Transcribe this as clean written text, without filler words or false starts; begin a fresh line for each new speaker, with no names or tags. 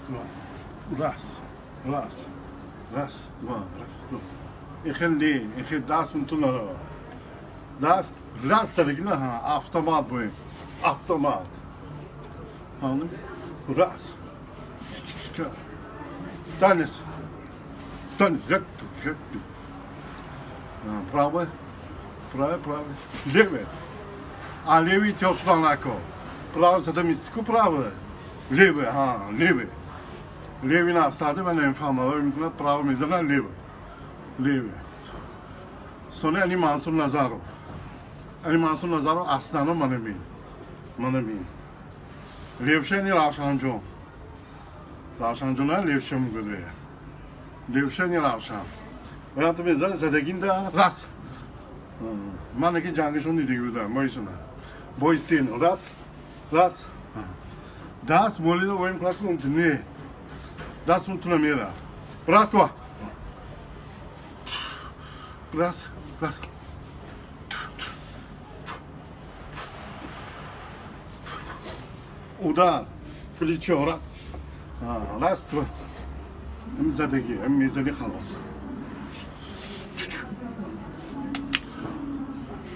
два. Раз, два. Ихенди, дас мутуна. Дас, раз саригна ха, автомат бу. Автомат. Anladın mı? Раз. Танец. Правый. Левый. А левый тёсно лако. Правый садомистику правый. Левый, левый. Левый на всаде мен инфамалар митна правый мизана левый. Sonra Ali Mansur Nazarov. Ali Mansur Nazarov aslanı manami. Levşeni Ravşancu. Ravşancu'na levşem göre. Levşeni Ravşan. Ve tabi zadeginde ras. Manaki canlı şunu diyor da moysuna. Boystin ras. Das molide oyun klasın ne? Das mutuna mera. Ras to. Ras. Udan, плечо, раз, два, задеги, мизали халос.